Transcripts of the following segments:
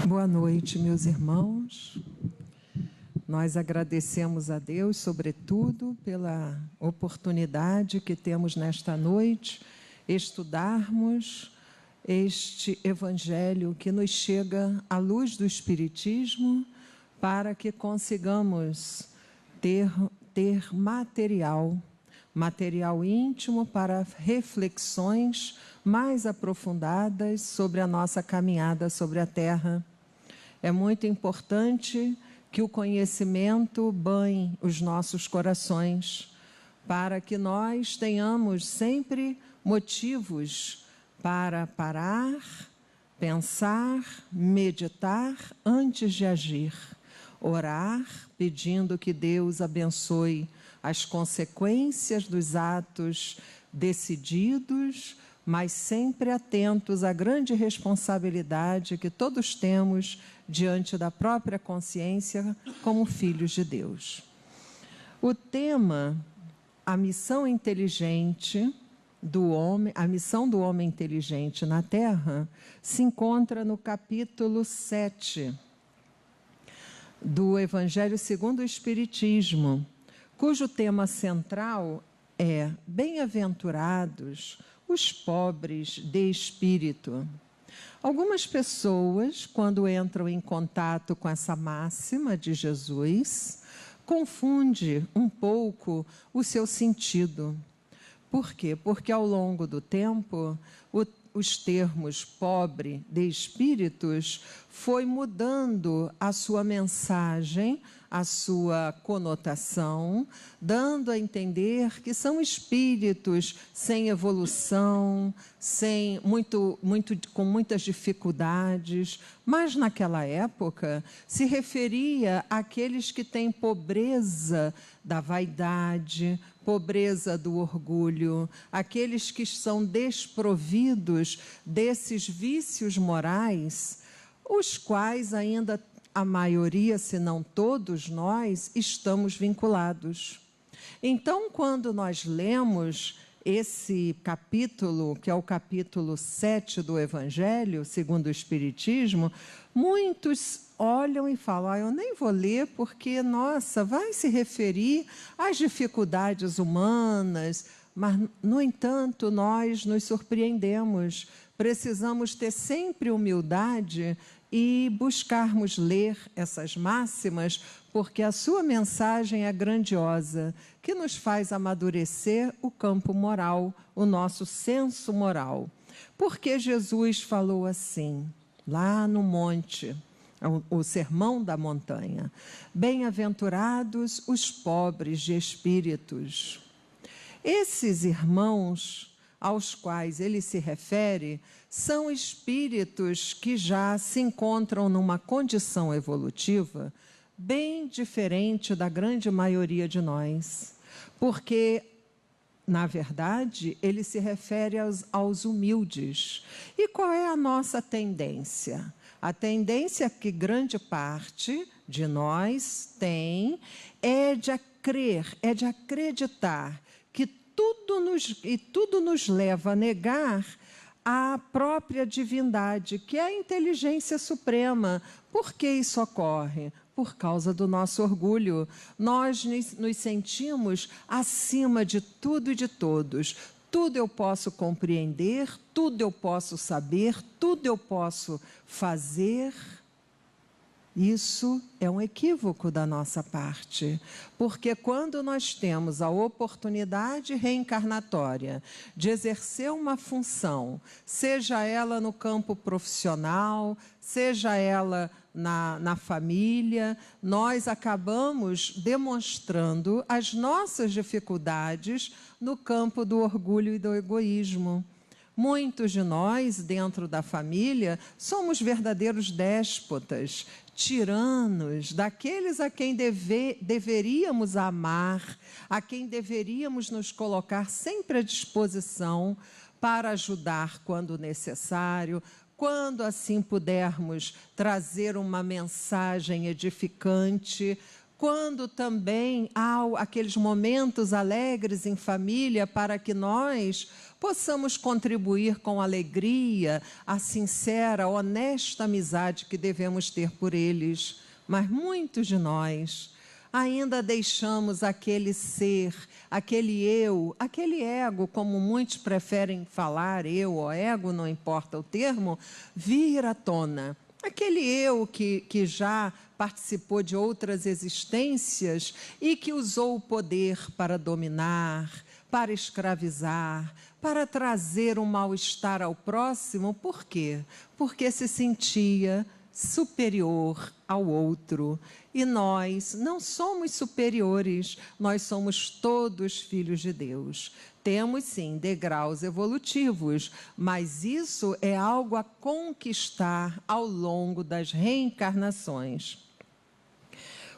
Boa noite, meus irmãos. Nós agradecemos a Deus, sobretudo, pela oportunidade que temos nesta noite estudarmos este Evangelho que nos chega à luz do Espiritismo, para que consigamos ter material íntimo para reflexões mais aprofundadas sobre a nossa caminhada sobre a Terra. É muito importante que o conhecimento banhe os nossos corações, para que nós tenhamos sempre motivos para parar, pensar, meditar antes de agir, orar, pedindo que Deus abençoe as consequências dos atos decididos, mas sempre atentos à grande responsabilidade que todos temos diante da própria consciência como filhos de Deus. O tema, a missão inteligente do homem, a missão do homem inteligente na Terra, se encontra no capítulo 7 do Evangelho segundo o Espiritismo, cujo tema central é bem-aventurados os pobres de espírito. Algumas pessoas, quando entram em contato com essa máxima de Jesus, confundem um pouco o seu sentido. Por quê? Porque ao longo do tempo, os termos pobre de espíritos foi mudando a sua mensagem, a sua conotação, dando a entender que são espíritos sem evolução, com muitas dificuldades, mas naquela época se referia àqueles que têm pobreza da vaidade, pobreza do orgulho, aqueles que são desprovidos desses vícios morais, os quais ainda a maioria, se não todos nós, estamos vinculados. Então, quando nós lemos esse capítulo, que é o capítulo 7 do Evangelho, segundo o Espiritismo, muitos olham e falam, eu nem vou ler porque, nossa, vai se referir às dificuldades humanas, mas, no entanto, nós nos surpreendemos. Precisamos ter sempre humildade e buscarmos ler essas máximas, porque a sua mensagem é grandiosa, que nos faz amadurecer o campo moral, o nosso senso moral. Porque Jesus falou assim, lá no monte, o Sermão da Montanha, bem-aventurados os pobres de espíritos. Esses irmãos aos quais ele se refere são espíritos que já se encontram numa condição evolutiva bem diferente da grande maioria de nós, porque, na verdade, ele se refere aos humildes. E qual é a nossa tendência? A tendência que grande parte de nós tem é de crer, é de acreditar que tudo nos leva a negar a própria divindade, que é a inteligência suprema. Por que isso ocorre? Por causa do nosso orgulho. Nós nos sentimos acima de tudo e de todos. Tudo eu posso compreender, tudo eu posso saber, tudo eu posso fazer. Isso é um equívoco da nossa parte, porque quando nós temos a oportunidade reencarnatória de exercer uma função, seja ela no campo profissional, seja ela na família, nós acabamos demonstrando as nossas dificuldades no campo do orgulho e do egoísmo. Muitos de nós, dentro da família, somos verdadeiros déspotas, tiranos, daqueles a quem deveríamos amar, a quem deveríamos nos colocar sempre à disposição para ajudar quando necessário, quando assim pudermos trazer uma mensagem edificante, quando também há aqueles momentos alegres em família para que nós possamos contribuir com alegria a sincera, honesta amizade que devemos ter por eles. Mas muitos de nós ainda deixamos aquele ser, aquele eu, aquele ego, como muitos preferem falar, eu ou ego, não importa o termo, vir à tona. Aquele eu que já participou de outras existências e que usou o poder para dominar, para escravizar, para trazer um mal-estar ao próximo. Por quê? Porque se sentia superior ao outro. E nós não somos superiores, nós somos todos filhos de Deus. Temos, sim, degraus evolutivos, mas isso é algo a conquistar ao longo das reencarnações.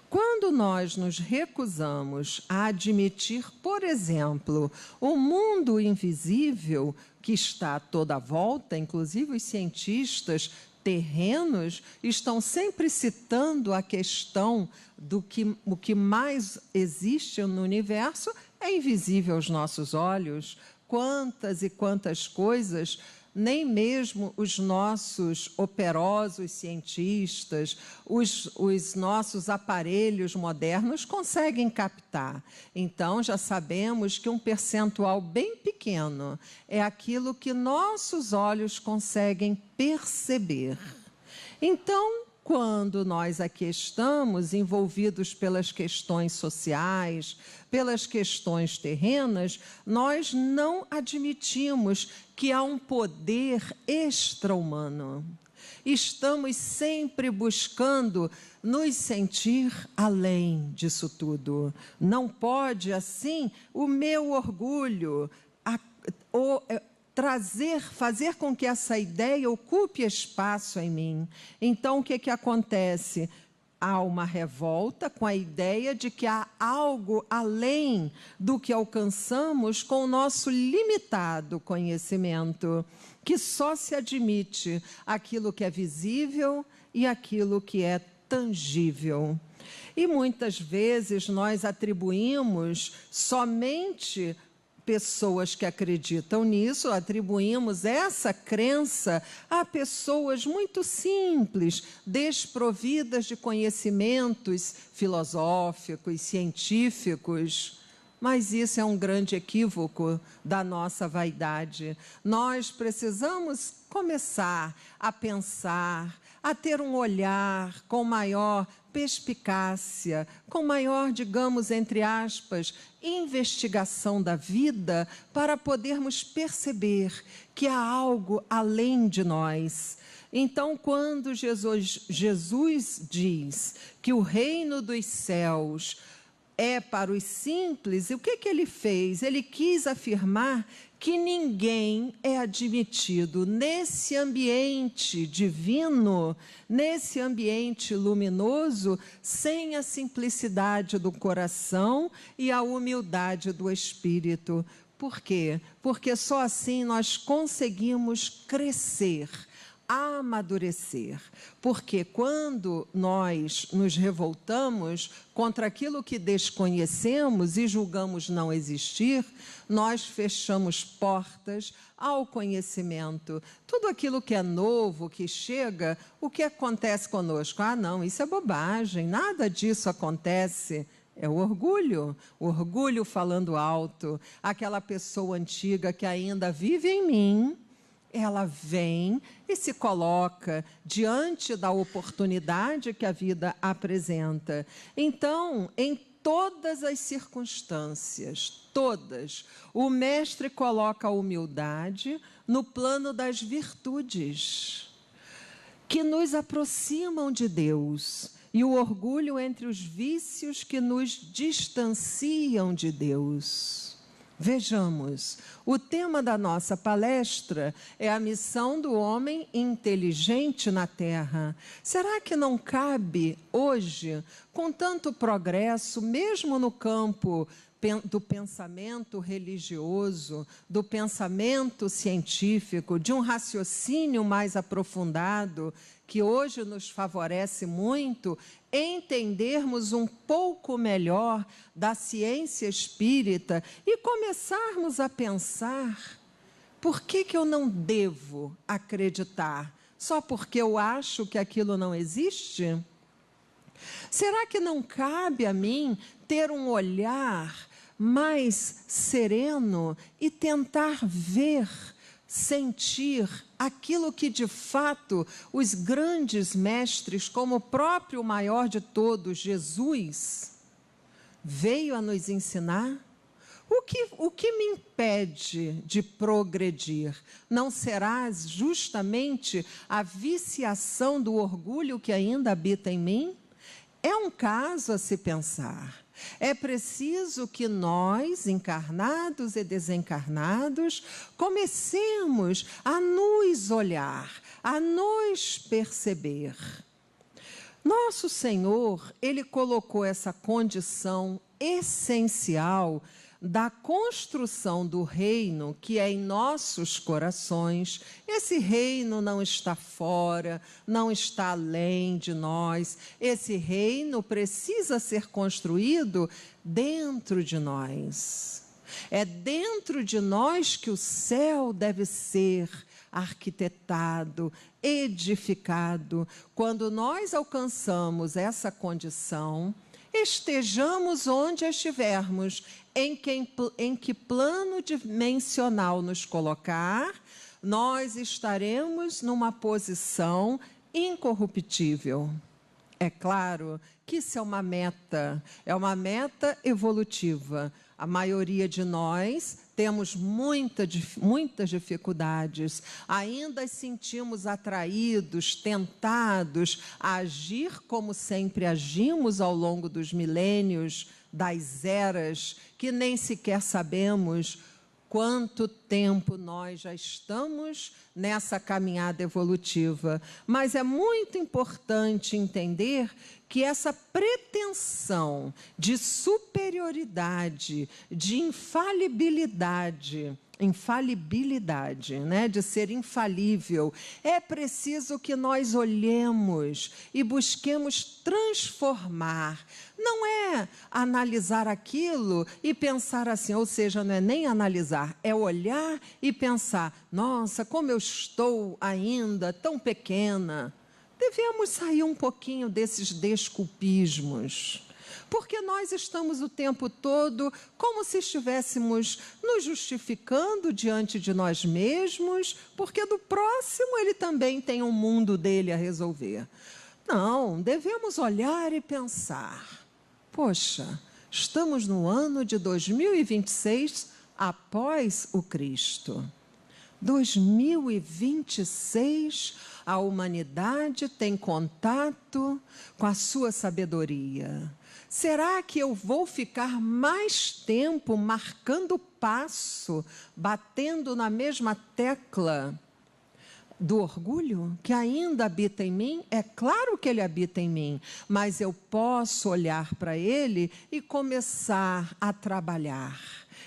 Quando nós nos recusamos a admitir, por exemplo, o mundo invisível que está a toda volta, inclusive os cientistas terrenos estão sempre citando a questão do que o que mais existe no universo é invisível aos nossos olhos. Quantas e quantas coisas nem mesmo os nossos operosos cientistas, os nossos aparelhos modernos conseguem captar. Então, já sabemos que um percentual bem pequeno é aquilo que nossos olhos conseguem perceber. Então, quando nós aqui estamos envolvidos pelas questões sociais, pelas questões terrenas, nós não admitimos que há um poder extra-humano. Estamos sempre buscando nos sentir além disso tudo. Não pode, assim, o meu orgulho, fazer com que essa ideia ocupe espaço em mim. Então, o que acontece? Há uma revolta com a ideia de que há algo além do que alcançamos com o nosso limitado conhecimento, que só se admite aquilo que é visível e aquilo que é tangível. E muitas vezes nós atribuímos somente pessoas que acreditam nisso, atribuímos essa crença a pessoas muito simples, desprovidas de conhecimentos filosóficos, científicos. Mas isso é um grande equívoco da nossa vaidade. Nós precisamos começar a pensar, a ter um olhar com maior perspicácia, com maior, digamos, entre aspas, investigação da vida, para podermos perceber que há algo além de nós. Então, quando Jesus diz que o reino dos céus é para os simples, o que ele fez? Ele quis afirmar que ninguém é admitido nesse ambiente divino, nesse ambiente luminoso, sem a simplicidade do coração e a humildade do espírito. Por quê? Porque só assim nós conseguimos crescer, amadurecer. Porque quando nós nos revoltamos contra aquilo que desconhecemos e julgamos não existir, nós fechamos portas ao conhecimento. Tudo aquilo que é novo, que chega, o que acontece conosco? Ah, não, isso é bobagem, nada disso acontece. É o orgulho falando alto. Aquela pessoa antiga que ainda vive em mim, ela vem e se coloca diante da oportunidade que a vida apresenta. Então, em todas as circunstâncias, todas, o mestre coloca a humildade no plano das virtudes, que nos aproximam de Deus, e o orgulho entre os vícios que nos distanciam de Deus. Vejamos, o tema da nossa palestra é a missão do homem inteligente na Terra. Será que não cabe hoje, com tanto progresso, mesmo no campo do pensamento religioso, do pensamento científico, de um raciocínio mais aprofundado, que hoje nos favorece muito, entendermos um pouco melhor da ciência espírita e começarmos a pensar Por que eu não devo acreditar? Só porque eu acho que aquilo não existe? Será que não cabe a mim ter um olhar mais sereno e tentar ver, sentir aquilo que de fato os grandes mestres, como o próprio maior de todos, Jesus, veio a nos ensinar? O que me impede de progredir? Não será justamente a viciação do orgulho que ainda habita em mim? É um caso a se pensar. É preciso que nós, encarnados e desencarnados, comecemos a nos olhar, a nos perceber. Nosso Senhor, Ele colocou essa condição essencial da construção do reino que é em nossos corações. Esse reino não está fora, não está além de nós. Esse reino precisa ser construído dentro de nós. É dentro de nós que o céu deve ser arquitetado, edificado. Quando nós alcançamos essa condição, estejamos onde estivermos, em que plano dimensional nos colocar, nós estaremos numa posição incorruptível. É claro que isso é uma meta evolutiva. A maioria de nós temos muitas dificuldades, ainda sentimos atraídos, tentados a agir como sempre agimos ao longo dos milênios, das eras, que nem sequer sabemos quanto tempo nós já estamos nessa caminhada evolutiva. Mas é muito importante entender que essa pretensão de superioridade, de infalibilidade, né, de ser infalível, é preciso que nós olhemos e busquemos transformar. Não é analisar aquilo e pensar assim, ou seja, não é nem analisar, é olhar e pensar, nossa, como eu estou ainda tão pequena. Devemos sair um pouquinho desses desculpismos, porque nós estamos o tempo todo como se estivéssemos nos justificando diante de nós mesmos, porque do próximo ele também tem um mundo dele a resolver. Não, devemos olhar e pensar, poxa, estamos no ano de 2026 após o Cristo. 2026, a humanidade tem contato com a sua sabedoria. Será que eu vou ficar mais tempo marcando passo, batendo na mesma tecla do orgulho que ainda habita em mim? É claro que ele habita em mim, mas eu posso olhar para ele e começar a trabalhar.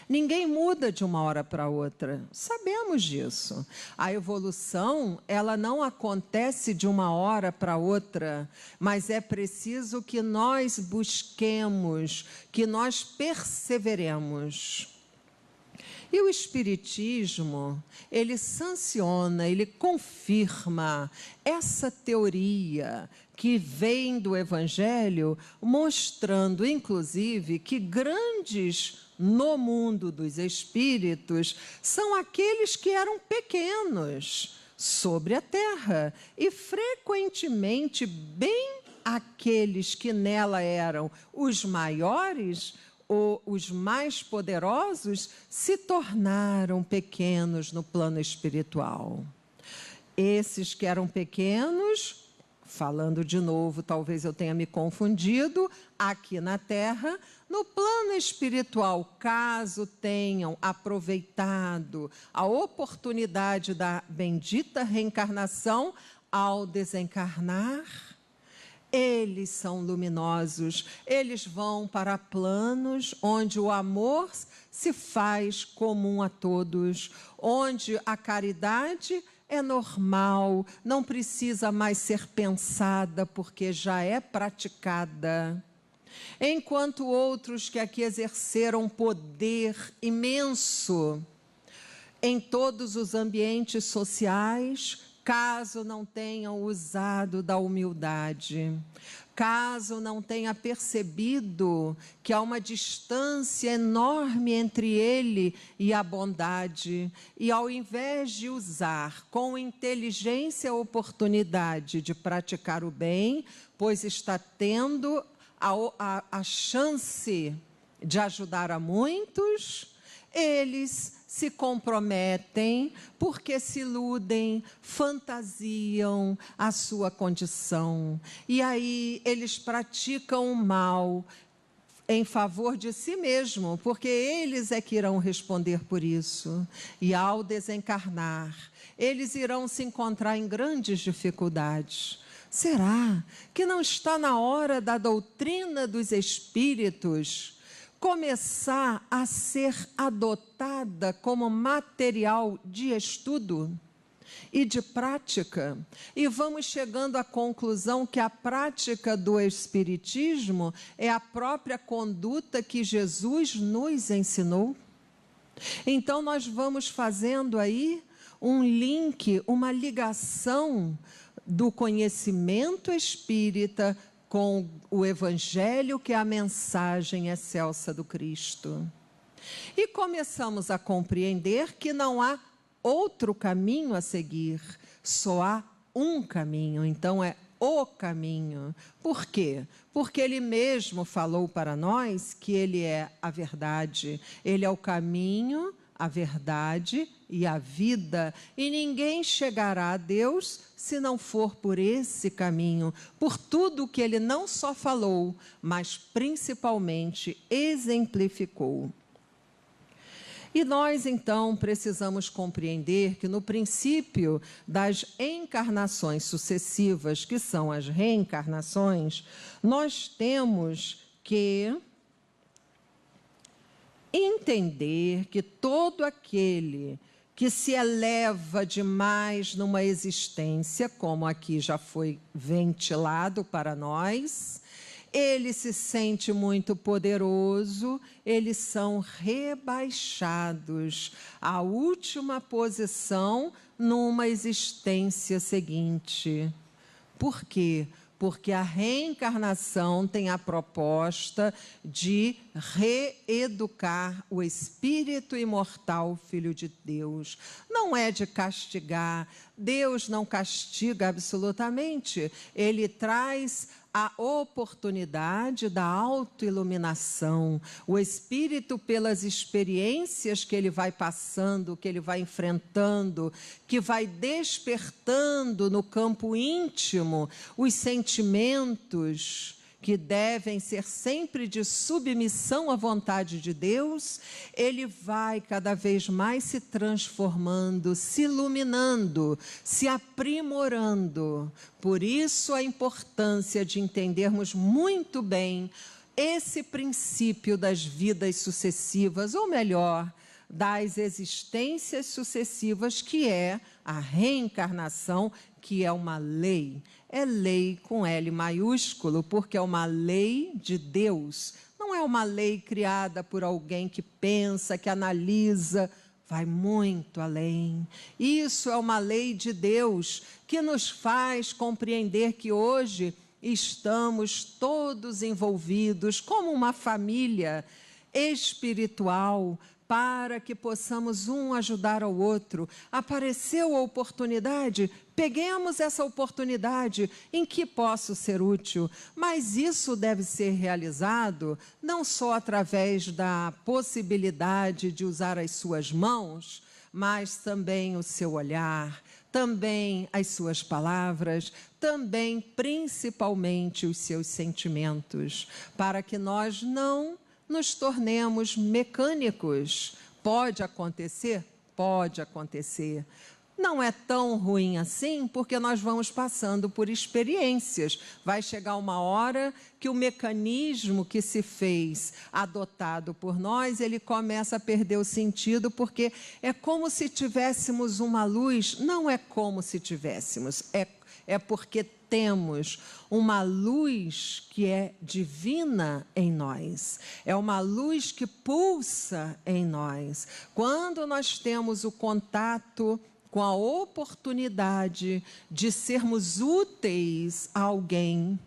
Ninguém muda de uma hora para outra, sabemos disso. A evolução, ela não acontece de uma hora para outra, mas é preciso que nós busquemos, que nós perseveremos. E o Espiritismo, ele sanciona, ele confirma essa teoria que vem do Evangelho, mostrando, inclusive, que grandes no mundo dos espíritos são aqueles que eram pequenos sobre a terra e, frequentemente, bem aqueles que nela eram os maiores ou os mais poderosos se tornaram pequenos no plano espiritual. Esses que eram pequenos, falando de novo, talvez eu tenha me confundido, aqui na Terra, no plano espiritual, caso tenham aproveitado a oportunidade da bendita reencarnação, ao desencarnar, eles são luminosos, eles vão para planos onde o amor se faz comum a todos, onde a caridade é normal, não precisa mais ser pensada porque já é praticada. Enquanto outros que aqui exerceram poder imenso, em todos os ambientes sociais, caso não tenham usado da humildade, caso não tenha percebido que há uma distância enorme entre ele e a bondade, e ao invés de usar com inteligência a oportunidade de praticar o bem, pois está tendo a chance de ajudar a muitos, eles se comprometem porque se iludem, fantasiam a sua condição. E aí eles praticam o mal em favor de si mesmo, porque eles é que irão responder por isso. E ao desencarnar, eles irão se encontrar em grandes dificuldades. Será que não está na hora da doutrina dos espíritos começar a ser adotada como material de estudo e de prática? E vamos chegando à conclusão que a prática do espiritismo é a própria conduta que Jesus nos ensinou. Então nós vamos fazendo aí um link, uma ligação do conhecimento espírita com o Evangelho, que é a mensagem excelsa do Cristo. E começamos a compreender que não há outro caminho a seguir, só há um caminho, então é o caminho. Por quê? Porque ele mesmo falou para nós que ele é a verdade, ele é o caminho, a verdade e a vida, e ninguém chegará a Deus se não for por esse caminho, por tudo que ele não só falou, mas principalmente exemplificou. E nós, então, precisamos compreender que no princípio das encarnações sucessivas, que são as reencarnações, nós temos que entender que todo aquele que se eleva demais numa existência, como aqui já foi ventilado para nós, ele se sente muito poderoso, eles são rebaixados à última posição numa existência seguinte. Por quê? Porque a reencarnação tem a proposta de reeducar o espírito imortal, Filho de Deus. Não é de castigar. Deus não castiga absolutamente. Ele traz a oportunidade da autoiluminação. O espírito, pelas experiências que ele vai passando, que ele vai enfrentando, que vai despertando no campo íntimo os sentimentos que devem ser sempre de submissão à vontade de Deus, ele vai cada vez mais se transformando, se iluminando, se aprimorando. Por isso a importância de entendermos muito bem esse princípio das vidas sucessivas, ou melhor, das existências sucessivas, que é a reencarnação, que é uma lei. É lei com L maiúsculo, porque é uma lei de Deus. Não é uma lei criada por alguém que pensa, que analisa, vai muito além. Isso é uma lei de Deus que nos faz compreender que hoje estamos todos envolvidos como uma família espiritual, para que possamos um ajudar ao outro. Apareceu a oportunidade, peguemos essa oportunidade, em que posso ser útil. Mas isso deve ser realizado não só através da possibilidade de usar as suas mãos, mas também o seu olhar, também as suas palavras, também, principalmente, os seus sentimentos, para que nós não nos tornemos mecânicos. Pode acontecer? Pode acontecer. Não é tão ruim assim, porque nós vamos passando por experiências. Vai chegar uma hora que o mecanismo que se fez, adotado por nós, ele começa a perder o sentido, porque é como se tivéssemos uma luz. Não é como se tivéssemos, é é porque temos uma luz que é divina em nós. É uma luz que pulsa em nós. Quando nós temos o contato com a oportunidade de sermos úteis a alguém,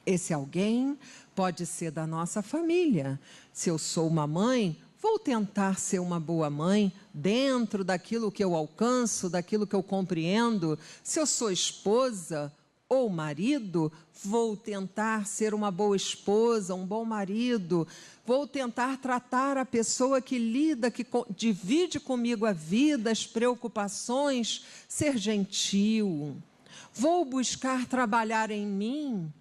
esse alguém pode ser da nossa família. Se eu sou uma mãe, vou tentar ser uma boa mãe dentro daquilo que eu alcanço, daquilo que eu compreendo. Se eu sou esposa ou marido, vou tentar ser uma boa esposa, um bom marido. Vou tentar tratar a pessoa que lida, que divide comigo a vida, as preocupações, ser gentil. Vou buscar trabalhar em mim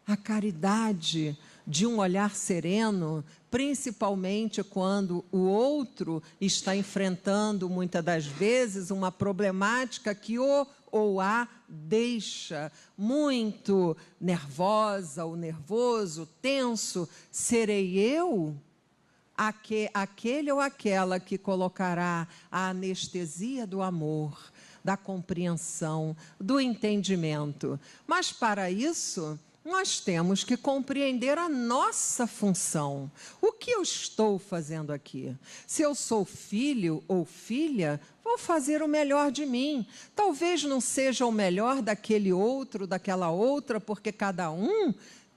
a caridade de um olhar sereno, principalmente quando o outro está enfrentando, muitas das vezes, uma problemática que o ou a deixa muito nervosa ou nervoso, tenso. Serei eu aquele ou aquela que colocará a anestesia do amor, da compreensão, do entendimento. Mas, para isso, nós temos que compreender a nossa função. O que eu estou fazendo aqui? Se eu sou filho ou filha, vou fazer o melhor de mim. Talvez não seja o melhor daquele outro, daquela outra, porque cada um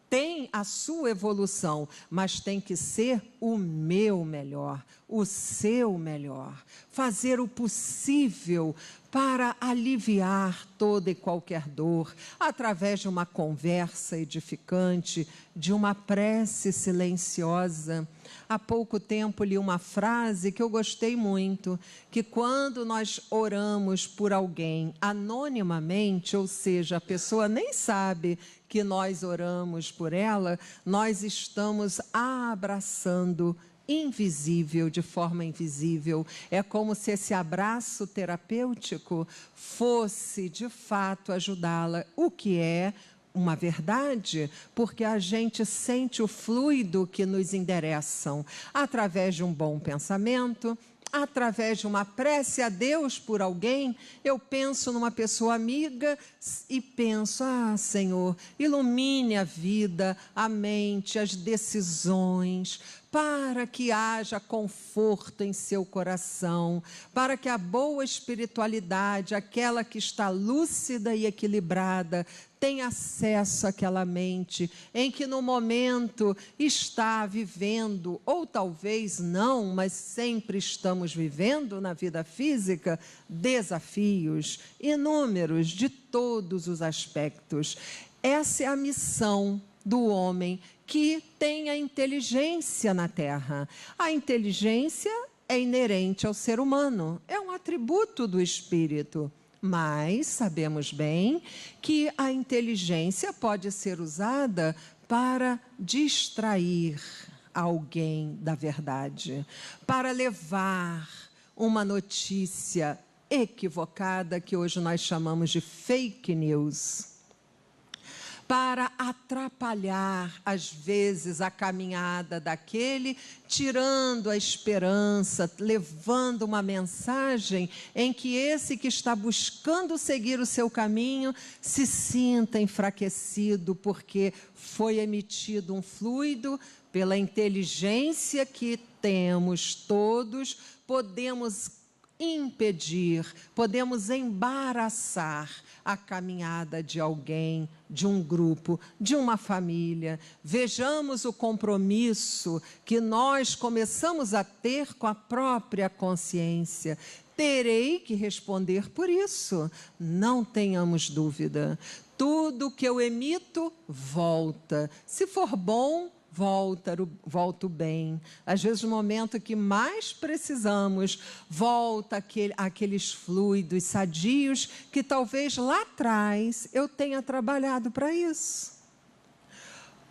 tem a sua evolução, mas tem que ser o meu melhor, o seu melhor. Fazer o possível para aliviar toda e qualquer dor, através de uma conversa edificante, de uma prece silenciosa. Há pouco tempo li uma frase que eu gostei muito, que quando nós oramos por alguém anonimamente, ou seja, a pessoa nem sabe que nós oramos por ela, nós estamos a abraçando invisível, de forma invisível. É como se esse abraço terapêutico fosse, de fato, ajudá-la, o que é uma verdade, porque a gente sente o fluido que nos endereçam através de um bom pensamento, através de uma prece a Deus por alguém. Eu penso numa pessoa amiga e penso, Senhor, ilumine a vida, a mente, as decisões, para que haja conforto em seu coração, para que a boa espiritualidade, aquela que está lúcida e equilibrada, tenha acesso àquela mente em que no momento está vivendo, ou talvez não, mas sempre estamos vivendo na vida física, desafios inúmeros de todos os aspectos. Essa é a missão do homem que tem a inteligência na Terra. A inteligência é inerente ao ser humano, é um atributo do espírito. Mas sabemos bem que a inteligência pode ser usada para distrair alguém da verdade, para levar uma notícia equivocada, que hoje nós chamamos de fake news, para atrapalhar, às vezes, a caminhada daquele, tirando a esperança, levando uma mensagem em que esse que está buscando seguir o seu caminho se sinta enfraquecido, porque foi emitido um fluido. Pela inteligência que temos todos, podemos impedir, podemos embaraçar a caminhada de alguém, de um grupo, de uma família. Vejamos o compromisso que nós começamos a ter com a própria consciência. Terei que responder por isso, não tenhamos dúvida. Tudo que eu emito, volta. Se for bom, volta o bem. Às vezes, no momento que mais precisamos, volta aqueles fluidos sadios que talvez lá atrás eu tenha trabalhado para isso.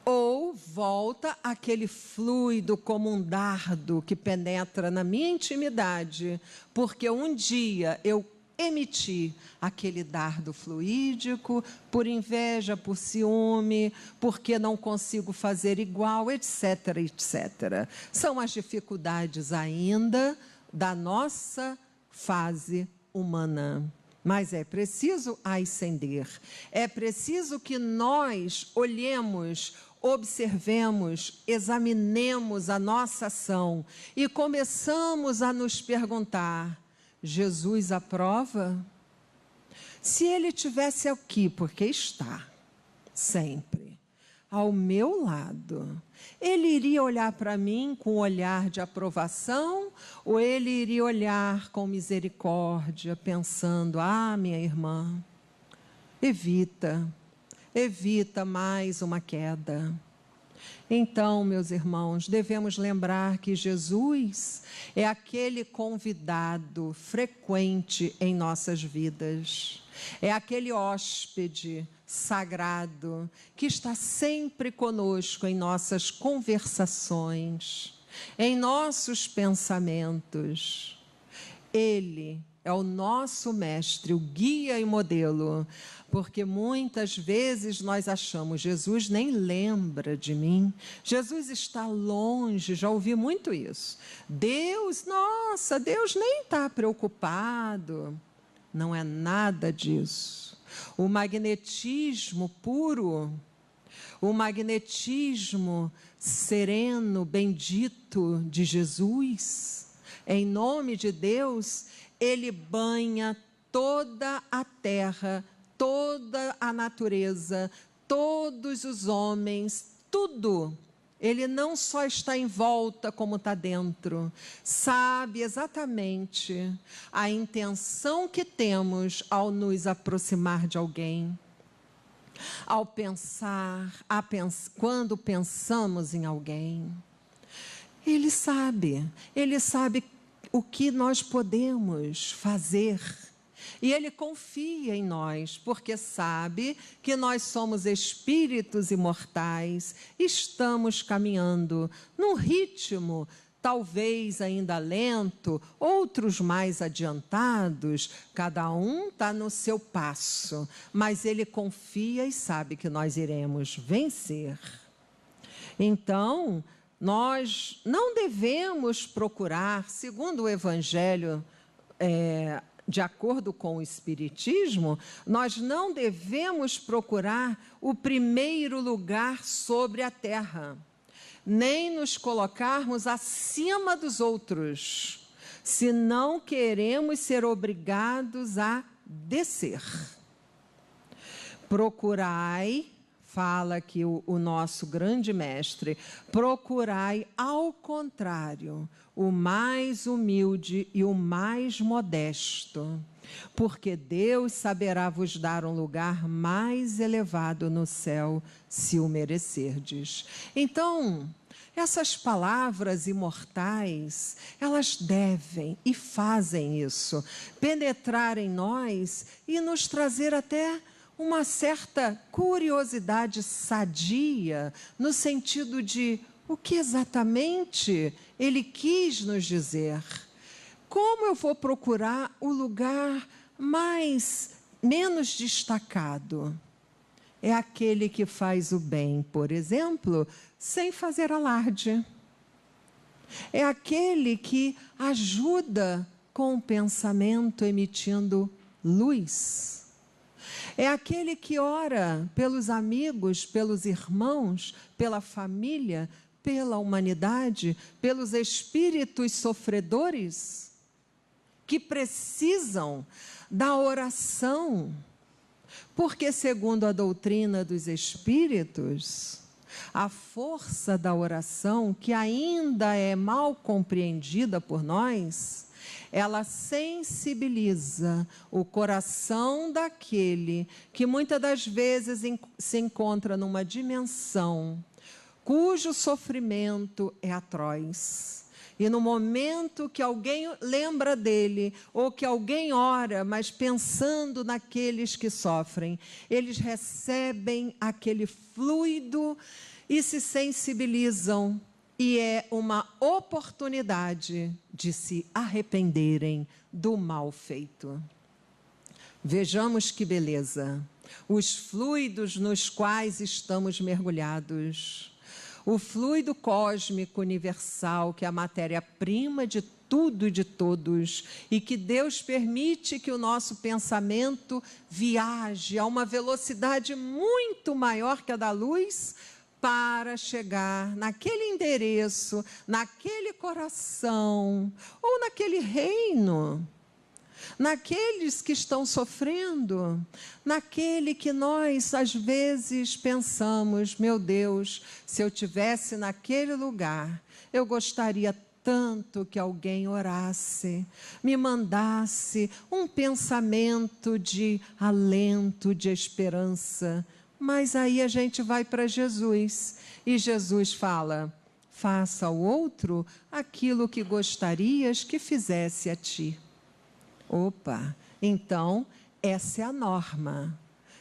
Ou volta aquele fluido como um dardo que penetra na minha intimidade, porque um dia eu emiti aquele dardo fluídico, por inveja, por ciúme, porque não consigo fazer igual, etc, etc. São as dificuldades ainda da nossa fase humana. Mas é preciso ascender. É preciso que nós olhemos, observemos, examinemos a nossa ação e começamos a nos perguntar: Jesus aprova? Se ele tivesse aqui, porque está sempre ao meu lado, ele iria olhar para mim com um olhar de aprovação ou ele iria olhar com misericórdia, pensando: ah, minha irmã, evita mais uma queda. Então, meus irmãos, devemos lembrar que Jesus é aquele convidado frequente em nossas vidas. É aquele hóspede sagrado que está sempre conosco em nossas conversações, em nossos pensamentos. Ele é o nosso mestre, o guia e modelo, porque muitas vezes nós achamos: Jesus nem lembra de mim, Jesus está longe, já ouvi muito isso. Deus nem está preocupado. Não é nada disso. O magnetismo puro, o magnetismo sereno, bendito de Jesus, em nome de Deus, ele banha toda a terra, toda a natureza, todos os homens, tudo. Ele não só está em volta, como está dentro. Sabe exatamente a intenção que temos ao nos aproximar de alguém. Ao pensar, quando pensamos em alguém. Ele sabe o que nós podemos fazer. E ele confia em nós, porque sabe que nós somos espíritos imortais, estamos caminhando num ritmo talvez ainda lento, outros mais adiantados, cada um está no seu passo, mas ele confia e sabe que nós iremos vencer. Então, nós não devemos procurar, segundo o Evangelho, de acordo com o Espiritismo, nós não devemos procurar o primeiro lugar sobre a terra, nem nos colocarmos acima dos outros, se não queremos ser obrigados a descer. Procurai, fala aqui o nosso grande mestre, procurai, ao contrário, o mais humilde e o mais modesto, porque Deus saberá vos dar um lugar mais elevado no céu, se o merecerdes. Então, essas palavras imortais, elas devem e fazem isso, penetrar em nós e nos trazer até uma certa curiosidade sadia, no sentido de o que exatamente ele quis nos dizer. Como eu vou procurar o lugar menos destacado? É aquele que faz o bem, por exemplo, sem fazer alarde. É aquele que ajuda com o pensamento, emitindo luz. É aquele que ora pelos amigos, pelos irmãos, pela família, pela humanidade, pelos espíritos sofredores, que precisam da oração. Porque, segundo a doutrina dos espíritos, a força da oração, que ainda é mal compreendida por nós, ela sensibiliza o coração daquele que muitas das vezes se encontra numa dimensão cujo sofrimento é atroz. E no momento que alguém lembra dele, ou que alguém ora, mas pensando naqueles que sofrem, eles recebem aquele fluido e se sensibilizam. E é uma oportunidade de se arrependerem do mal feito. Vejamos que beleza. Os fluidos nos quais estamos mergulhados. O fluido cósmico universal, que é a matéria-prima de tudo e de todos, e que Deus permite que o nosso pensamento viaje a uma velocidade muito maior que a da luz, para chegar naquele endereço, naquele coração, ou naquele reino, naqueles que estão sofrendo, naquele que nós, às vezes, pensamos, meu Deus, se eu estivesse naquele lugar, eu gostaria tanto que alguém orasse, me mandasse um pensamento de alento, de esperança. Mas aí a gente vai para Jesus, e Jesus fala, faça ao outro aquilo que gostarias que fizesse a ti. Opa, então essa é a norma.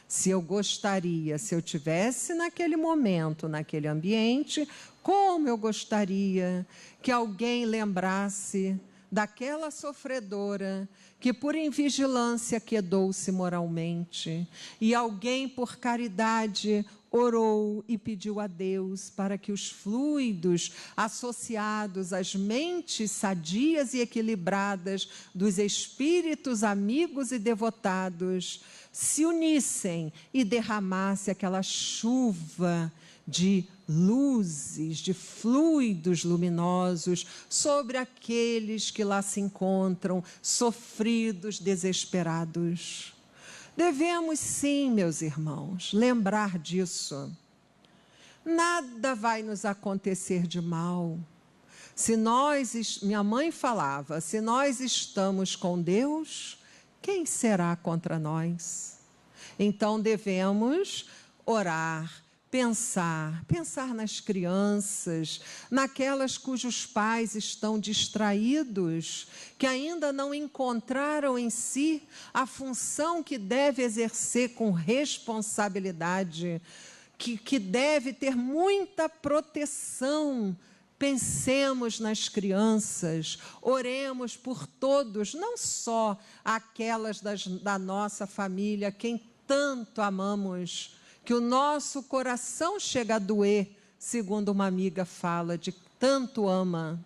Se eu gostaria, se eu tivesse naquele momento, naquele ambiente, como eu gostaria que alguém lembrasse daquela sofredora que por invigilância quedou-se moralmente, e alguém por caridade orou e pediu a Deus para que os fluidos associados às mentes sadias e equilibradas dos espíritos amigos e devotados se unissem e derramasse aquela chuva de luzes, de fluidos luminosos sobre aqueles que lá se encontram, sofridos, desesperados. Devemos sim, meus irmãos, lembrar disso. Nada vai nos acontecer de mal. Se nós, minha mãe falava, se nós estamos com Deus, quem será contra nós? Então devemos orar, pensar nas crianças, naquelas cujos pais estão distraídos, que ainda não encontraram em si a função que deve exercer com responsabilidade, que deve ter muita proteção. Pensemos nas crianças, oremos por todos, não só aquelas da nossa família, quem tanto amamos, que o nosso coração chega a doer, segundo uma amiga fala, de tanto ama,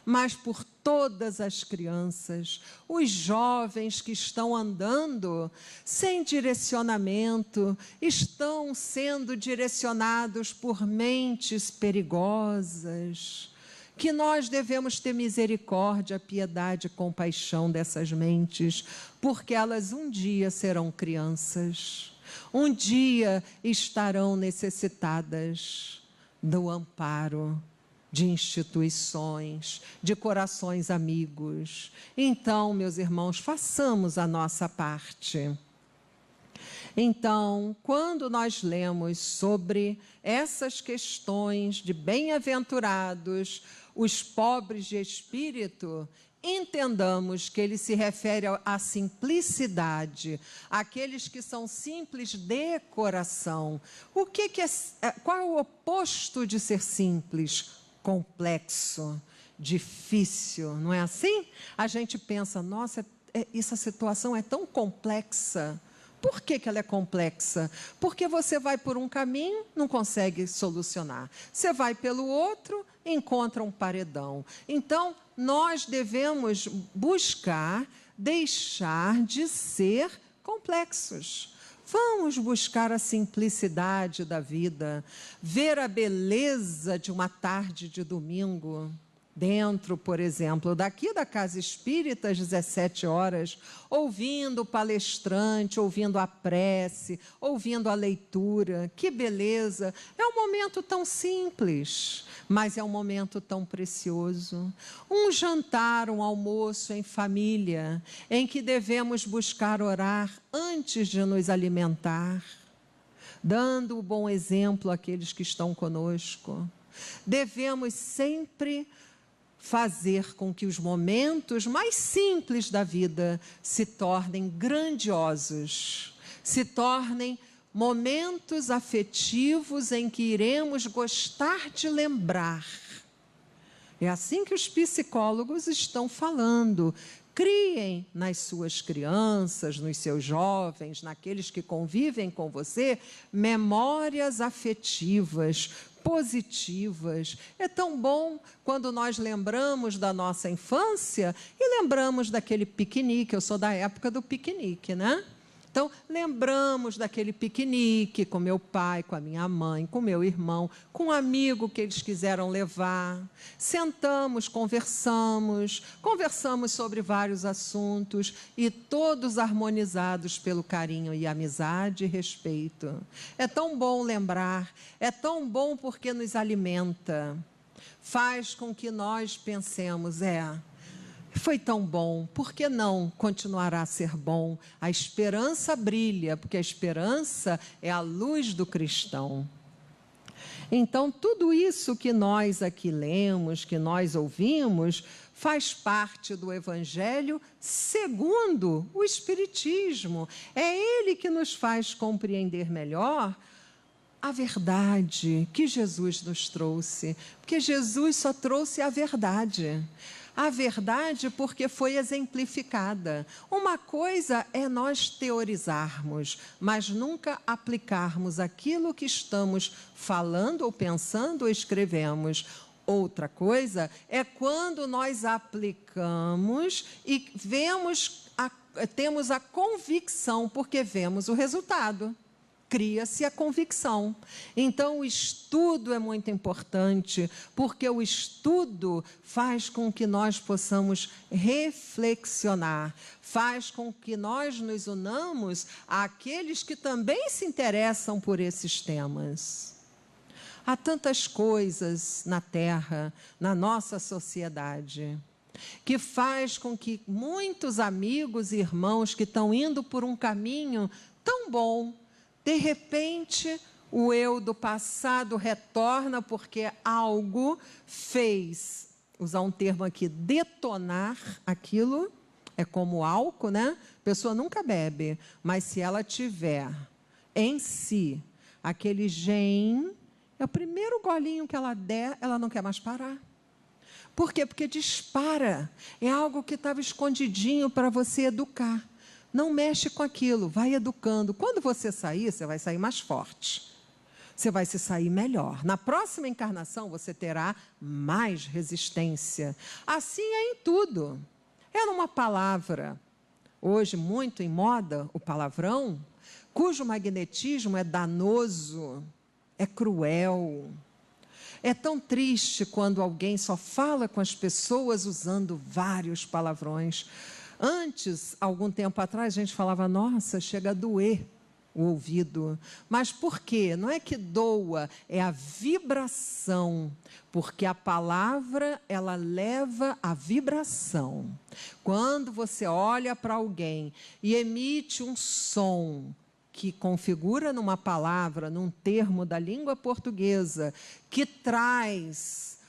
mas por todas as crianças, os jovens que estão andando sem direcionamento, estão sendo direcionados por mentes perigosas, que nós devemos ter misericórdia, piedade e compaixão dessas mentes, porque elas um dia serão crianças. Um dia estarão necessitadas do amparo de instituições, de corações amigos. Então, meus irmãos, façamos a nossa parte. Então, quando nós lemos sobre essas questões de bem-aventurados, os pobres de espírito, entendamos que ele se refere à simplicidade, àqueles que são simples de coração. Qual é o oposto de ser simples? Complexo, difícil, não é assim? A gente pensa, nossa, essa situação é tão complexa. Por que ela é complexa? Porque você vai por um caminho, não consegue solucionar. Você vai pelo outro, encontra um paredão. Então, nós devemos buscar deixar de ser complexos. Vamos buscar a simplicidade da vida, ver a beleza de uma tarde de domingo, dentro, por exemplo, daqui da Casa Espírita, às 17 horas, ouvindo o palestrante, ouvindo a prece, ouvindo a leitura. Que beleza! É um momento tão simples, mas é um momento tão precioso. Um jantar, um almoço em família, em que devemos buscar orar antes de nos alimentar, dando o bom exemplo àqueles que estão conosco. Devemos sempre fazer com que os momentos mais simples da vida se tornem grandiosos, se tornem momentos afetivos em que iremos gostar de lembrar. É assim que os psicólogos estão falando. Criem nas suas crianças, nos seus jovens, naqueles que convivem com você, memórias afetivas, positivas. É tão bom quando nós lembramos da nossa infância e lembramos daquele piquenique. Eu sou da época do piquenique, né? Então, lembramos daquele piquenique com meu pai, com a minha mãe, com meu irmão, com um amigo que eles quiseram levar. Sentamos, conversamos sobre vários assuntos e todos harmonizados pelo carinho e amizade e respeito. É tão bom lembrar, é tão bom porque nos alimenta, faz com que nós pensemos, foi tão bom, por que não continuará a ser bom? A esperança brilha, porque a esperança é a luz do cristão. Então, tudo isso que nós aqui lemos, que nós ouvimos, faz parte do Evangelho segundo o Espiritismo. É ele que nos faz compreender melhor a verdade que Jesus nos trouxe, porque Jesus só trouxe a verdade. A verdade porque foi exemplificada. Uma coisa é nós teorizarmos, mas nunca aplicarmos aquilo que estamos falando ou pensando ou escrevemos. Outra coisa é quando nós aplicamos e temos a convicção, porque vemos o resultado. Cria-se a convicção. Então, o estudo é muito importante, porque o estudo faz com que nós possamos reflexionar, faz com que nós nos unamos àqueles que também se interessam por esses temas. Há tantas coisas na Terra, na nossa sociedade, que faz com que muitos amigos e irmãos que estão indo por um caminho tão bom, de repente, o eu do passado retorna porque algo fez, usar um termo aqui, detonar aquilo. É como álcool, né? A pessoa nunca bebe, mas se ela tiver em si aquele gene, é o primeiro golinho que ela der, ela não quer mais parar. Por quê? Porque dispara. É algo que estava escondidinho para você educar. Não mexe com aquilo, vai educando. Quando você sair, você vai sair mais forte. Você vai se sair melhor. Na próxima encarnação, você terá mais resistência. Assim é em tudo. É numa palavra. Hoje, muito em moda, o palavrão, cujo magnetismo é danoso, é cruel. É tão triste quando alguém só fala com as pessoas usando vários palavrões. Antes, algum tempo atrás, a gente falava, nossa, chega a doer o ouvido. Mas por quê? Não é que doa, é a vibração. Porque a palavra, ela leva a vibração. Quando você olha para alguém e emite um som que configura numa palavra, num termo da língua portuguesa, que traz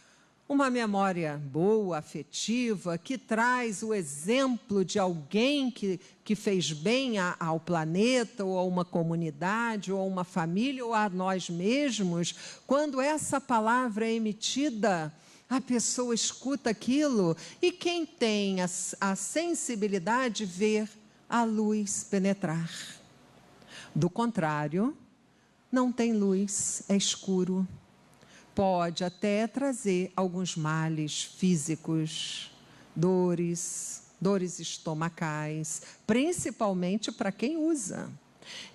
uma memória boa, afetiva, que traz o exemplo de alguém que fez bem ao planeta, ou a uma comunidade, ou a uma família, ou a nós mesmos, quando essa palavra é emitida, a pessoa escuta aquilo, e quem tem a sensibilidade vê a luz penetrar. Do contrário, não tem luz, é escuro. Pode até trazer alguns males físicos, dores estomacais, principalmente para quem usa.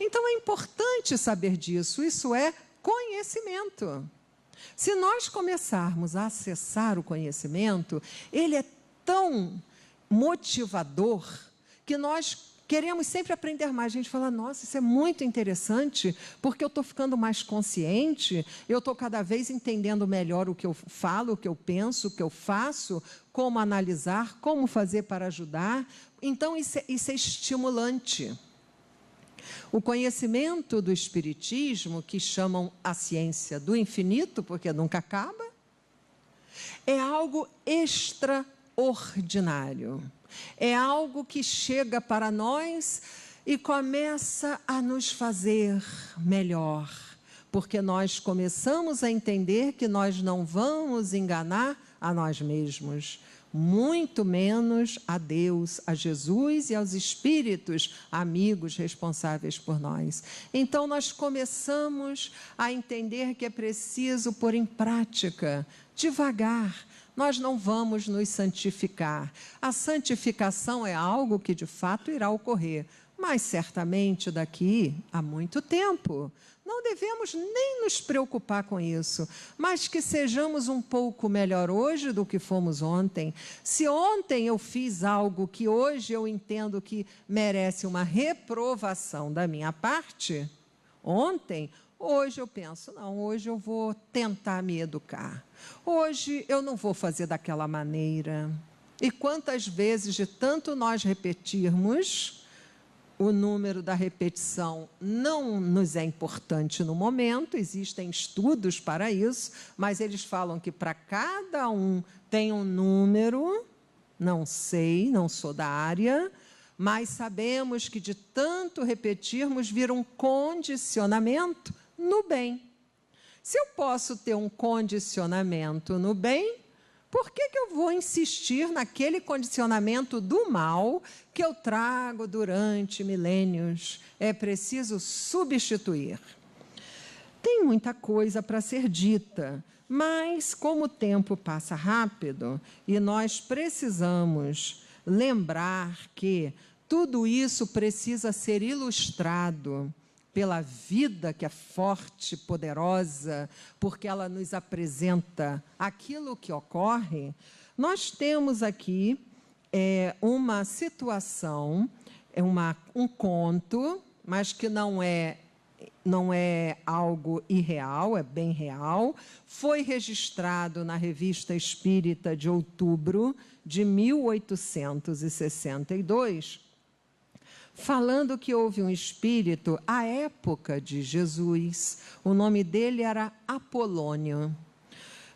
Então, é importante saber disso, isso é conhecimento. Se nós começarmos a acessar o conhecimento, ele é tão motivador que nós queremos sempre aprender mais. A gente fala, nossa, isso é muito interessante, porque eu estou ficando mais consciente, eu estou cada vez entendendo melhor o que eu falo, o que eu penso, o que eu faço, como analisar, como fazer para ajudar. Então, isso é estimulante. O conhecimento do Espiritismo, que chamam a ciência do infinito, porque nunca acaba, é algo extraordinário. É algo que chega para nós e começa a nos fazer melhor, porque nós começamos a entender que nós não vamos enganar a nós mesmos. muito menos a Deus, a Jesus e aos espíritos amigos responsáveis por nós. Então, nós começamos a entender que é preciso pôr em prática, devagar. Nós não vamos nos santificar. A santificação é algo que, de fato, irá ocorrer, mas certamente daqui a muito tempo. Não devemos nem nos preocupar com isso, mas que sejamos um pouco melhor hoje do que fomos ontem. Se ontem eu fiz algo que hoje eu entendo que merece uma reprovação da minha parte, hoje eu penso, não, hoje eu vou tentar me educar. Hoje eu não vou fazer daquela maneira. E quantas vezes, de tanto nós repetirmos, o número da repetição não nos é importante no momento, existem estudos para isso, mas eles falam que para cada um tem um número, não sei, não sou da área, mas sabemos que de tanto repetirmos vira um condicionamento no bem. Se eu posso ter um condicionamento no bem, por que eu vou insistir naquele condicionamento do mal que eu trago durante milênios? É preciso substituir. Tem muita coisa para ser dita, mas como o tempo passa rápido e nós precisamos lembrar que tudo isso precisa ser ilustrado pela vida que é forte, poderosa, porque ela nos apresenta aquilo que ocorre, nós temos aqui uma situação, um conto, mas que não é algo irreal, é bem real, foi registrado na Revista Espírita de outubro de 1862, falando que houve um espírito à época de Jesus. O nome dele era Apolônio.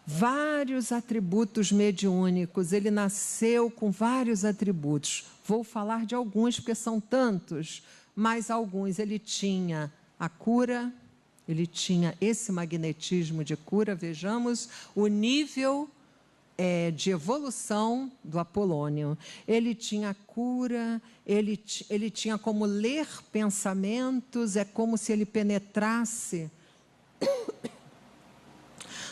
Vários atributos mediúnicos, ele nasceu com vários atributos. Vou falar de alguns, porque são tantos, mas alguns. Ele tinha a cura, ele tinha esse magnetismo de cura. Vejamos o nível de evolução do Apolônio. Ele tinha cura, ele tinha como ler pensamentos, é como se ele penetrasse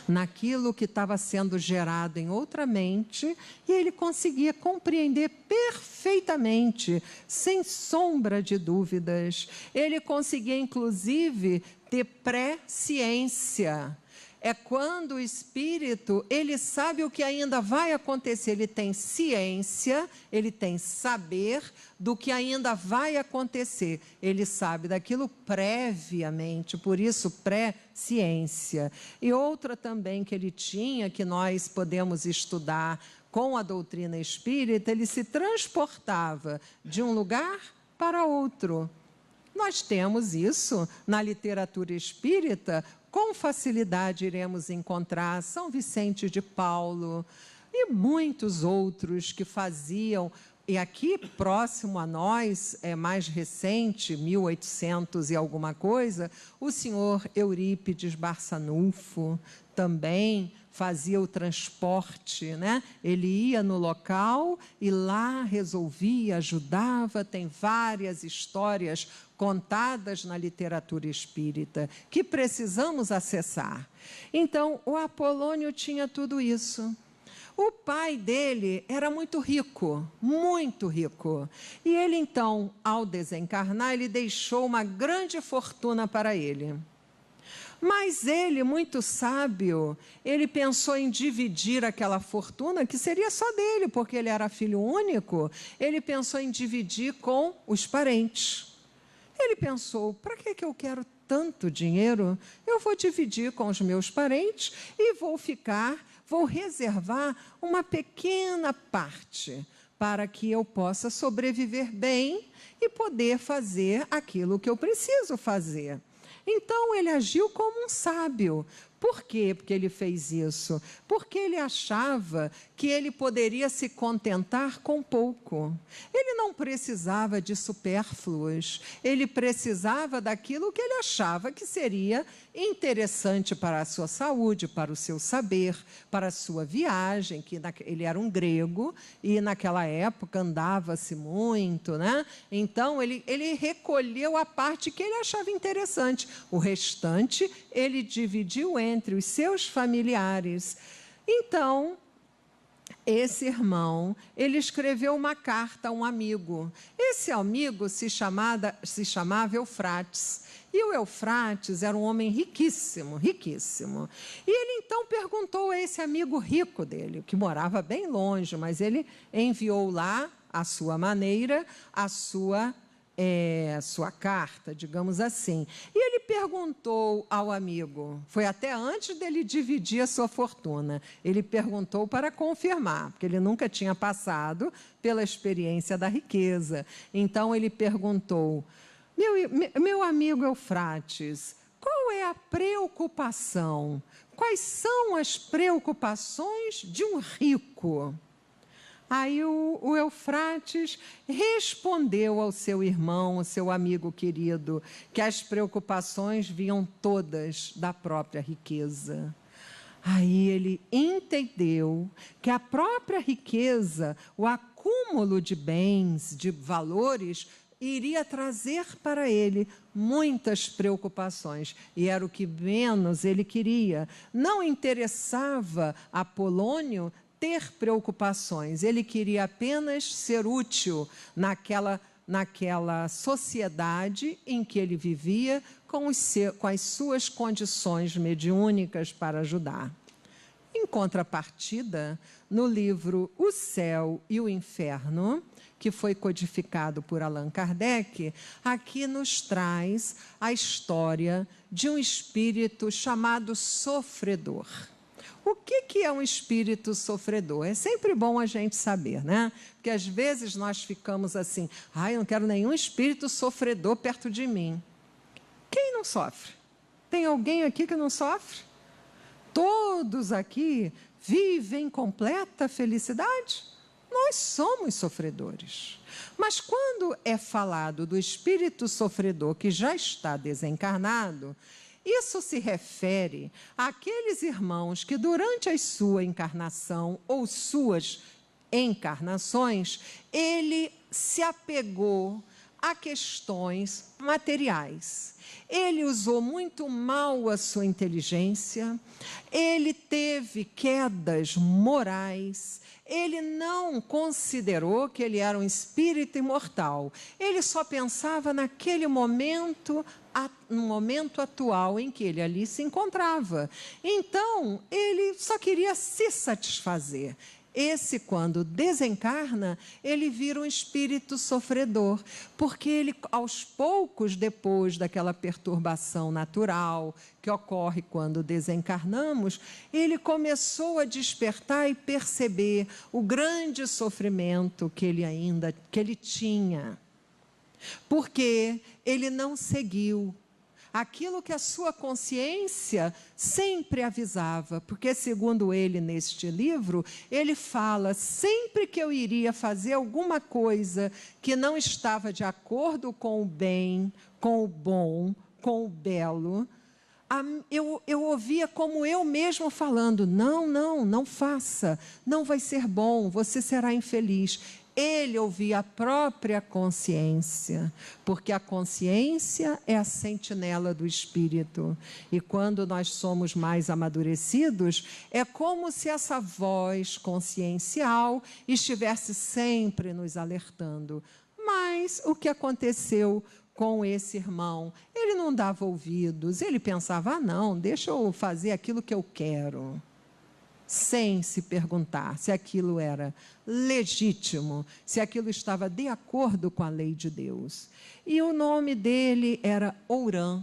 naquilo que estava sendo gerado em outra mente, e ele conseguia compreender perfeitamente, sem sombra de dúvidas. Ele conseguia, inclusive, ter presciência. É quando o espírito, ele sabe o que ainda vai acontecer, ele tem ciência, ele tem saber do que ainda vai acontecer, ele sabe daquilo previamente, por isso pré-ciência. E outra também que ele tinha, que nós podemos estudar com a doutrina espírita, ele se transportava de um lugar para outro. Nós temos isso na literatura espírita, com facilidade iremos encontrar São Vicente de Paulo e muitos outros que faziam. E aqui, próximo a nós, é mais recente, 1800 e alguma coisa, o senhor Eurípides Barçanufo também fazia o transporte, né? Ele ia no local e lá resolvia, ajudava. Tem várias histórias contadas na literatura espírita que precisamos acessar. Então, o Apolônio tinha tudo isso. O pai dele era muito rico, muito rico. E ele, então, ao desencarnar, ele deixou uma grande fortuna para ele. Mas ele, muito sábio, ele pensou em dividir aquela fortuna, que seria só dele, porque ele era filho único. Ele pensou em dividir com os parentes. Ele pensou, para que eu quero tanto dinheiro? Eu vou dividir com os meus parentes e vou reservar uma pequena parte para que eu possa sobreviver bem e poder fazer aquilo que eu preciso fazer. Então, ele agiu como um sábio, Por quê que ele fez isso? Porque ele achava que ele poderia se contentar com pouco. Ele não precisava de supérfluos, ele precisava daquilo que ele achava que seria interessante para a sua saúde, para o seu saber, para a sua viagem, que ele era um grego e naquela época andava-se muito, né? Então ele recolheu a parte que ele achava interessante. O restante ele dividiu entre os seus familiares. Então, esse irmão, ele escreveu uma carta a um amigo. Esse amigo se chamava Eufrates. E o Eufrates era um homem riquíssimo, riquíssimo. E ele então perguntou a esse amigo rico dele, que morava bem longe, mas ele enviou lá, à sua maneira, a sua carta, digamos assim. E ele perguntou ao amigo, foi até antes dele dividir a sua fortuna, ele perguntou para confirmar, porque ele nunca tinha passado pela experiência da riqueza. Então, ele perguntou, meu amigo Eufrates, qual é a preocupação? Quais são as preocupações de um rico? Aí o Eufrates respondeu ao seu irmão, ao seu amigo querido, que as preocupações vinham todas da própria riqueza. Aí ele entendeu que a própria riqueza, o acúmulo de bens, de valores, iria trazer para ele muitas preocupações, e era o que menos ele queria. Não interessava a Apolônio ter preocupações, ele queria apenas ser útil naquela sociedade em que ele vivia, com as suas condições mediúnicas para ajudar. Em contrapartida, no livro O Céu e o Inferno, que foi codificado por Allan Kardec, aqui nos traz a história de um espírito chamado sofredor. O que é um espírito sofredor? É sempre bom a gente saber, né? Porque às vezes nós ficamos assim, eu não quero nenhum espírito sofredor perto de mim. Quem não sofre? Tem alguém aqui que não sofre? Todos aqui vivem completa felicidade? Nós somos sofredores. Mas quando é falado do espírito sofredor que já está desencarnado, isso se refere àqueles irmãos que, durante a sua encarnação ou suas encarnações, ele se apegou a questões materiais. Ele usou muito mal a sua inteligência, ele teve quedas morais, ele não considerou que ele era um espírito imortal. Ele só pensava naquele momento, no momento atual em que ele ali se encontrava. Então, ele só queria se satisfazer. Esse, quando desencarna, ele vira um espírito sofredor, porque ele, aos poucos, depois daquela perturbação natural que ocorre quando desencarnamos, ele começou a despertar e perceber o grande sofrimento que ele tinha, porque ele não seguiu aquilo que a sua consciência sempre avisava, porque, segundo ele, neste livro, ele fala, sempre que eu iria fazer alguma coisa que não estava de acordo com o bem, com o bom, com o belo, eu ouvia como eu mesmo falando, não faça, não vai ser bom, você será infeliz. Ele ouvia a própria consciência, porque a consciência é a sentinela do espírito. E quando nós somos mais amadurecidos, é como se essa voz consciencial estivesse sempre nos alertando. Mas o que aconteceu com esse irmão? Ele não dava ouvidos, ele pensava, não, deixa eu fazer aquilo que eu quero, sem se perguntar se aquilo era legítimo, se aquilo estava de acordo com a lei de Deus. E o nome dele era Ourã.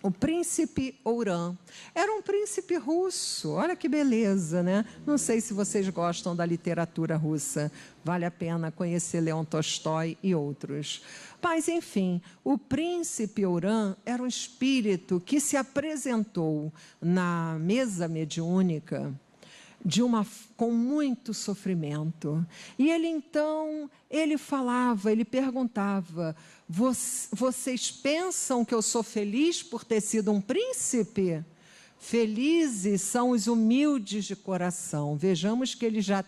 O príncipe Ourã era um príncipe russo. Olha que beleza, né? Não sei se vocês gostam da literatura russa. Vale a pena conhecer Leon Tolstói e outros. Mas, enfim, o príncipe Ourã era um espírito que se apresentou na mesa mediúnica com muito sofrimento. E ele falava, ele perguntava: vocês pensam que eu sou feliz por ter sido um príncipe? Felizes são os humildes de coração. Vejamos que ele já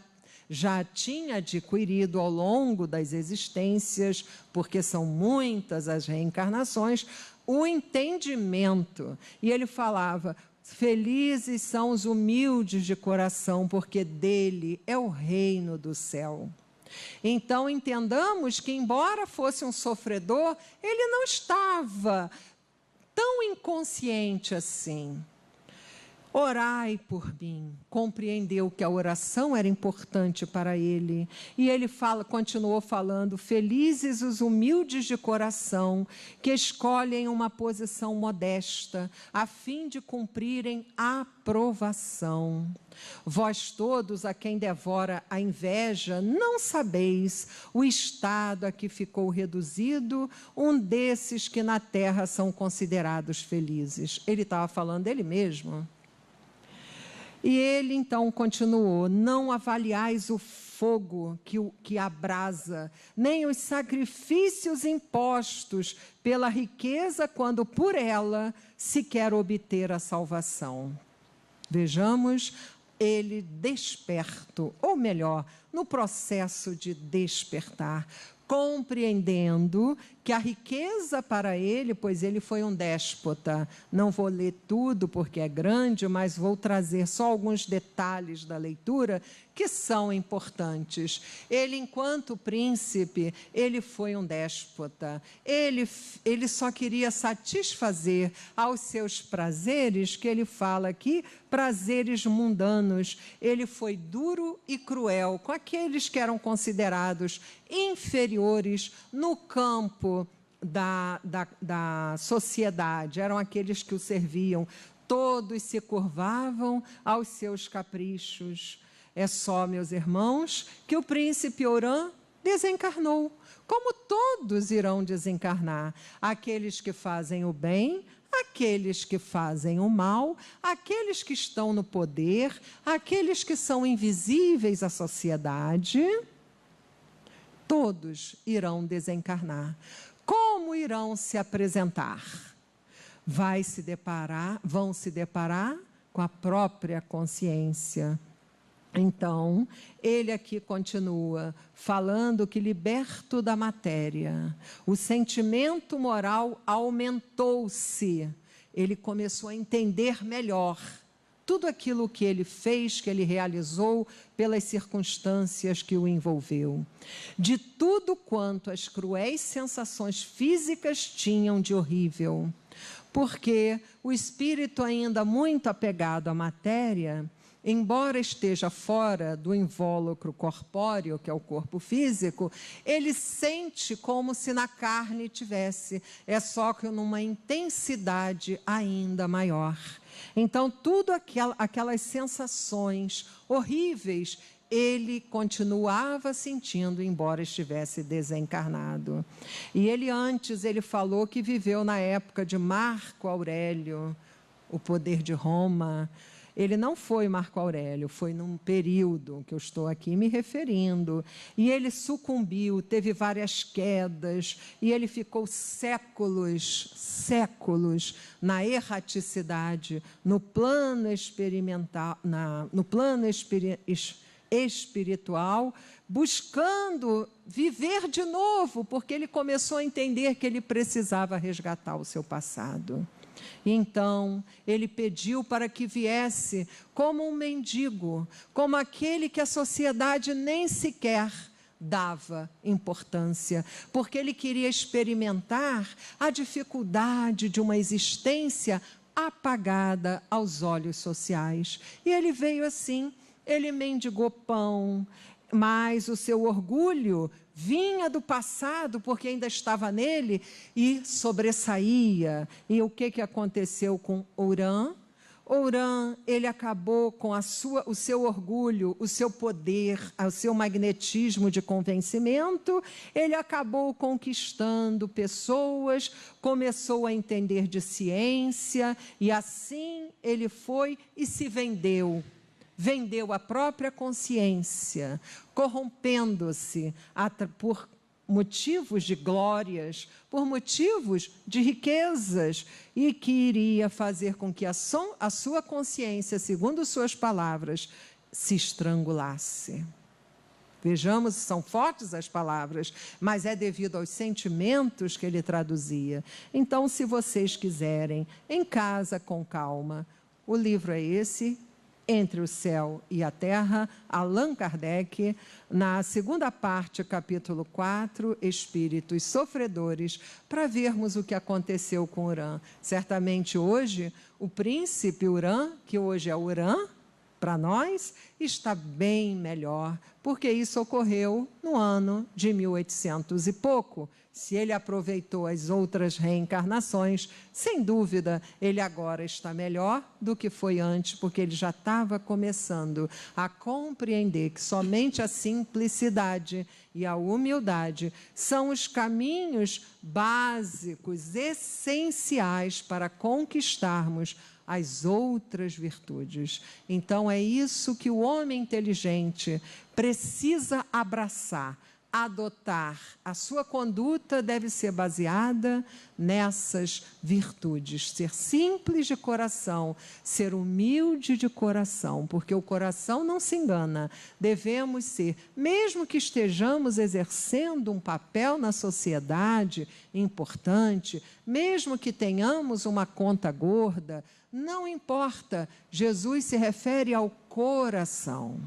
tinha adquirido ao longo das existências, porque são muitas as reencarnações, o entendimento. E ele falava: felizes são os humildes de coração, porque dele é o reino do céu. Então, entendamos que, embora fosse um sofredor, ele não estava tão inconsciente assim. Orai por mim. Compreendeu que a oração era importante para ele. E ele continuou falando: felizes os humildes de coração, que escolhem uma posição modesta, a fim de cumprirem a aprovação. Vós todos, a quem devora a inveja, não sabeis o estado a que ficou reduzido um desses que na terra são considerados felizes. Ele estava falando dele mesmo. E ele, então, continuou: não avaliais o fogo que abrasa, nem os sacrifícios impostos pela riqueza, quando por ela se quer obter a salvação. Vejamos, ele desperto, ou melhor, no processo de despertar, compreendendo que a riqueza para ele, pois ele foi um déspota. Não vou ler tudo porque é grande, mas vou trazer só alguns detalhes da leitura que são importantes. Ele, enquanto príncipe, ele foi um déspota. Ele só queria satisfazer aos seus prazeres, que ele fala aqui, prazeres mundanos. Ele foi duro e cruel com aqueles que eram considerados inferiores no campo da sociedade. Eram aqueles que o serviam. Todos se curvavam aos seus caprichos. É só, meus irmãos, que o príncipe Ourã desencarnou, como todos irão desencarnar. Aqueles que fazem o bem, aqueles que fazem o mal, aqueles que estão no poder, aqueles que são invisíveis à sociedade, todos irão desencarnar. Como irão se apresentar? Vão se deparar com a própria consciência. Então, ele aqui continua falando que, liberto da matéria, o sentimento moral aumentou-se. Ele começou a entender melhor tudo aquilo que ele fez, que ele realizou, pelas circunstâncias que o envolveu. De tudo quanto as cruéis sensações físicas tinham de horrível. Porque o espírito, ainda muito apegado à matéria, embora esteja fora do invólucro corpóreo, que é o corpo físico, ele sente como se na carne tivesse, é só que numa intensidade ainda maior. Então, tudo aquelas sensações horríveis, ele continuava sentindo, embora estivesse desencarnado. E ele falou que viveu na época de Marco Aurélio, o poder de Roma. Ele não foi Marco Aurélio, foi num período que eu estou aqui me referindo. E ele sucumbiu, teve várias quedas, e ele ficou séculos na erraticidade, no plano experimental, no plano espiritual, buscando viver de novo, porque ele começou a entender que ele precisava resgatar o seu passado. Então, ele pediu para que viesse como um mendigo, como aquele que a sociedade nem sequer dava importância, porque ele queria experimentar a dificuldade de uma existência apagada aos olhos sociais. E ele veio assim, ele mendigou pão, mas o seu orgulho vinha do passado, porque ainda estava nele, e sobressaía. E o que aconteceu com Hurã? Hurã, ele acabou com o seu orgulho, o seu poder, o seu magnetismo de convencimento, ele acabou conquistando pessoas, começou a entender de ciência, e assim ele foi e se vendeu. Vendeu a própria consciência, corrompendo-se por motivos de glórias, por motivos de riquezas, e que iria fazer com que a sua consciência, segundo suas palavras, se estrangulasse. Vejamos, são fortes as palavras, mas é devido aos sentimentos que ele traduzia. Então, se vocês quiserem, em casa, com calma, o livro é esse, Entre o Céu e a Terra, Allan Kardec, na segunda parte, capítulo 4, Espíritos Sofredores, para vermos o que aconteceu com Hurã. Certamente hoje, o príncipe Hurã, que hoje é Hurã, para nós, está bem melhor, porque isso ocorreu no ano de 1800 e pouco. Se ele aproveitou as outras reencarnações, sem dúvida, ele agora está melhor do que foi antes, porque ele já estava começando a compreender que somente a simplicidade e a humildade são os caminhos básicos, essenciais para conquistarmos as outras virtudes. Então, é isso que o homem inteligente precisa abraçar, adotar. A sua conduta deve ser baseada nessas virtudes. Ser simples de coração, ser humilde de coração, porque o coração não se engana. Devemos ser, mesmo que estejamos exercendo um papel na sociedade importante, mesmo que tenhamos uma conta gorda, não importa, Jesus se refere ao coração.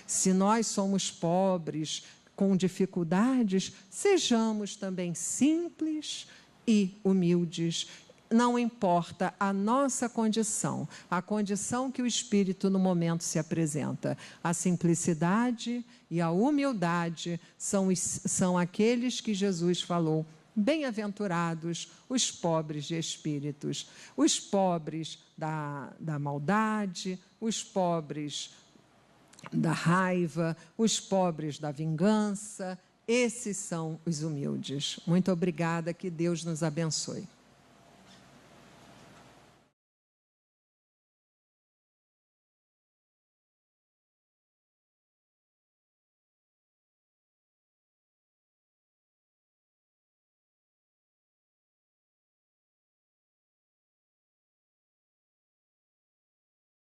Se nós somos pobres, com dificuldades, sejamos também simples e humildes. Não importa a nossa condição, a condição que o Espírito no momento se apresenta. A simplicidade e a humildade são aqueles que Jesus falou. Bem-aventurados os pobres de espíritos, os pobres da maldade, os pobres da raiva, os pobres da vingança. Esses são os humildes. Muito obrigada, que Deus nos abençoe.